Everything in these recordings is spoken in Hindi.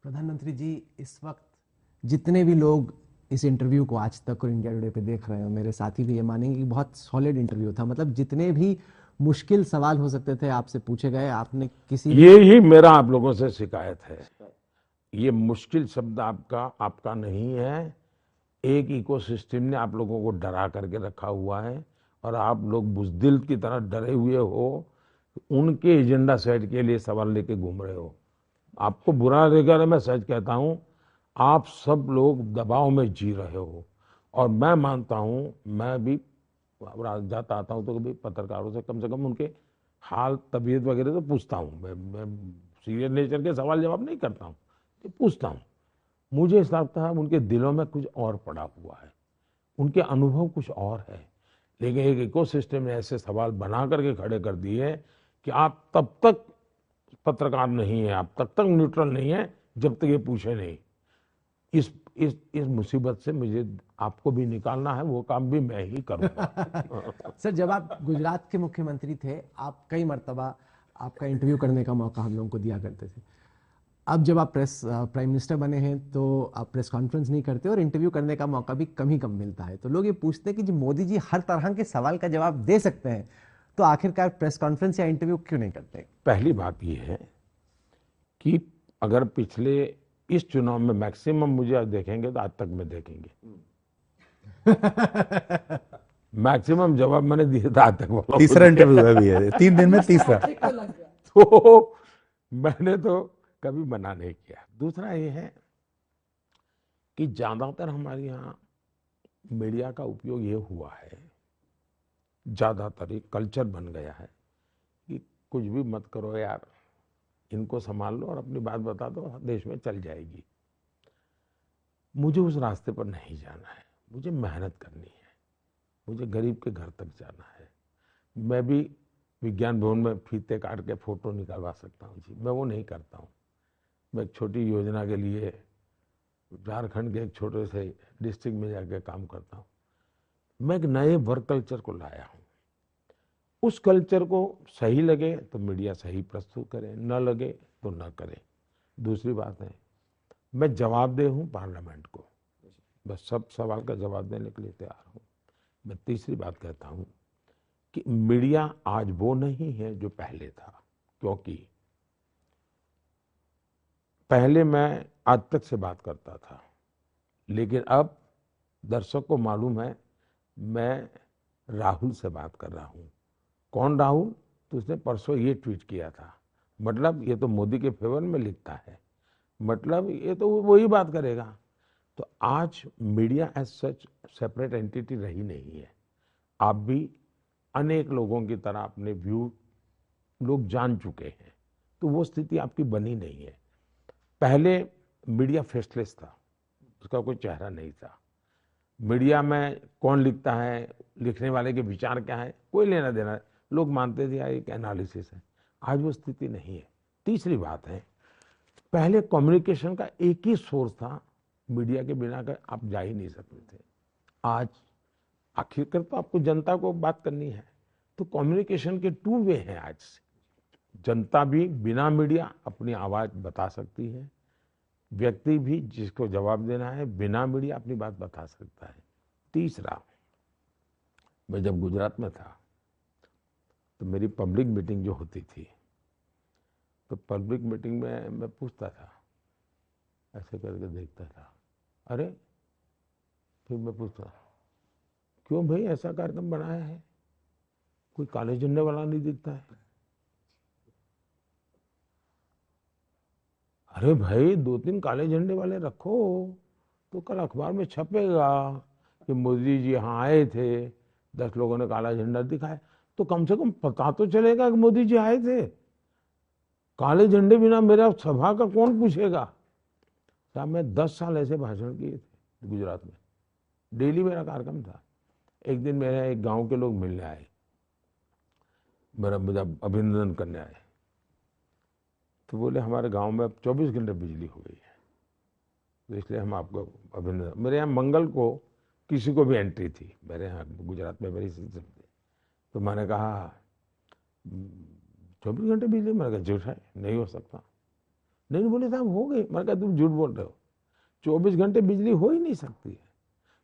प्रधानमंत्री जी, इस वक्त जितने भी लोग इस इंटरव्यू को आज तक और इंडिया टुडे पे देख रहे हो, मेरे साथी भी ये मानेंगे कि बहुत सॉलिड इंटरव्यू था। मतलब जितने भी मुश्किल सवाल हो सकते थे आपसे पूछे गए, आपने किसी भी। ये ही मेरा आप लोगों से शिकायत है। ये मुश्किल शब्द आपका नहीं है। एक इकोसिस्टम ने आप लोगों को डरा करके रखा हुआ है और आप लोग बुज़दिल की तरह डरे हुए हो। उनके एजेंडा सेट के लिए सवाल लेके घूम रहे हो। आपको बुरा लगेगा, मैं सच कहता हूं, आप सब लोग दबाव में जी रहे हो। और मैं मानता हूं, मैं भी जाता आता हूं तो कभी पत्रकारों से कम उनके हाल तबीयत वगैरह तो पूछता हूं। मैं सीरियस नेचर के सवाल जवाब नहीं करता हूं, तो पूछता हूं। मुझे ऐसा लगता है उनके दिलों में कुछ और पड़ा हुआ है, उनके अनुभव कुछ और है। लेकिन एक इकोसिस्टम ने ऐसे सवाल बना करके खड़े कर दिए कि आप तब तक पत्रकार नहीं है, आप तब तक न्यूट्रल नहीं है जब तक ये पूछे नहीं। इस मुसीबत से मुझे आपको भी निकालना है, वो काम भी मैं ही करूंगा। सर, जब आप गुजरात के मुख्यमंत्री थे, आप कई मर्तबा आपका इंटरव्यू करने का मौका हम लोगों को दिया करते थे। अब जब आप प्राइम मिनिस्टर बने हैं तो आप प्रेस कॉन्फ्रेंस नहीं करते और इंटरव्यू करने का मौका भी कम ही कम मिलता है। तो लोग ये पूछते हैं कि जी मोदी जी हर तरह के सवाल का जवाब दे सकते हैं, तो आखिरकार प्रेस कॉन्फ्रेंस या इंटरव्यू क्यों नहीं करते? पहली बात ये है कि अगर पिछले इस चुनाव में मैक्सिमम मुझे आज देखेंगे तो आज तक में देखेंगे। मैक्सिमम जवाब मैंने दिए था आज तक। तीसरा इंटरव्यू है अभी, है 3 दिन में तीसरा। तो मैंने तो कभी मना नहीं किया। दूसरा ये है कि ज्यादातर हमारे यहाँ मीडिया का उपयोग ये हुआ है, ज्यादातर एक कल्चर बन गया है कि कुछ भी मत करो यार, इनको संभाल लो और अपनी बात बता दो, देश में चल जाएगी। मुझे उस रास्ते पर नहीं जाना है, मुझे मेहनत करनी है, मुझे गरीब के घर तक जाना है। मैं भी विज्ञान भवन में फीते काट के फोटो निकलवा सकता हूँ जी, मैं वो नहीं करता हूँ। मैं एक छोटी योजना के लिए झारखंड के एक छोटे से डिस्ट्रिक्ट में जाकर काम करता हूँ। मैं एक नए वर्क कल्चर को लाया हूँ। उस कल्चर को सही लगे तो मीडिया सही प्रस्तुत करे, न लगे तो न करे। दूसरी बात है, मैं जवाबदेह हूँ पार्लियामेंट को, बस सब सवाल का जवाब देने के लिए तैयार हूँ। मैं तीसरी बात कहता हूँ कि मीडिया आज वो नहीं है जो पहले था, क्योंकि पहले मैं आज तक से बात करता था, लेकिन अब दर्शक को मालूम है मैं राहुल से बात कर रहा हूँ। कौन राहुल? तो उसने परसों ये ट्वीट किया था, मतलब ये तो मोदी के फेवर में लिखता है, मतलब ये तो वही बात करेगा। तो आज media as such separate entity रही नहीं है। आप भी अनेक लोगों की तरह अपने व्यू लोग जान चुके हैं, तो वो स्थिति आपकी बनी नहीं है। पहले मीडिया फेसलेस था, उसका कोई चेहरा नहीं था। मीडिया में कौन लिखता है, लिखने वाले के विचार क्या है, कोई लेना देना, लोग मानते थे यार एक एनालिसिस है। आज वो स्थिति नहीं है। तीसरी बात है, पहले कम्युनिकेशन का एक ही सोर्स था, मीडिया के बिना का आप जा ही नहीं सकते थे। आज आखिरकार तो आपको जनता को बात करनी है, तो कम्युनिकेशन के टू वे हैं आज से। जनता भी बिना मीडिया अपनी आवाज बता सकती है, व्यक्ति भी जिसको जवाब देना है बिना मीडिया अपनी बात बता सकता है। तीसरा, मैं जब गुजरात में था तो मेरी पब्लिक मीटिंग जो होती थी, तो पब्लिक मीटिंग में मैं पूछता था, ऐसे करके देखता था, अरे, फिर मैं पूछता, क्यों भाई ऐसा कार्यक्रम बनाया है, कोई काले झंडे वाला नहीं दिखता है? अरे भाई 2-3 काले झंडे वाले रखो तो कल अखबार में छपेगा कि मोदी जी यहाँ आए थे, 10 लोगों ने काला झंडा दिखाया, तो कम से कम पता तो चलेगा कि मोदी जी आए थे। काले झंडे बिना मेरा सभा का कौन पूछेगा? साहब मैं 10 साल ऐसे भाषण किए थे गुजरात में, डेली मेरा कार्यक्रम था। एक दिन मेरे एक गांव के लोग मिलने आए, मेरा मुझे अभिनंदन करने आए, तो बोले हमारे गांव में अब 24 घंटे बिजली हो गई है, तो इसलिए हम आपको अभिनंदन। मेरे यहाँ मंगल को किसी को भी एंट्री थी, मेरे यहाँ गुजरात में मेरी सिस्टम थी, तो मैंने कहा 24 घंटे बिजली? मैंने कहा झूठ है, नहीं हो सकता। नहीं बोले साहब हो गई। मैंने कहा तुम झूठ बोल रहे हो, 24 घंटे बिजली हो ही नहीं सकती है।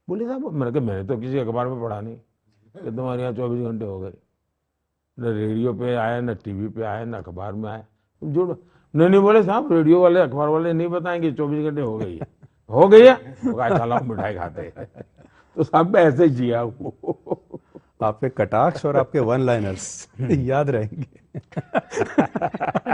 बोले साहब, मैंने कहा मैंने तो किसी अखबार में पढ़ा नहीं कि तुम्हारे यहाँ 24 घंटे हो गए, न रेडियो पे आया, न टीवी पे आया, न अखबार में आया, तुम झूठ। नहीं बोले साहब, रेडियो वाले अखबार वाले नहीं बताएंगे 24 घंटे हो गई है। हो गई है, तो कहा चलो हम मिठाई खाते हैं। तो साहब मैं ऐसे ही जिया हूँ। आपके कटाक्ष और आपके वन लाइनर्स याद रहेंगे।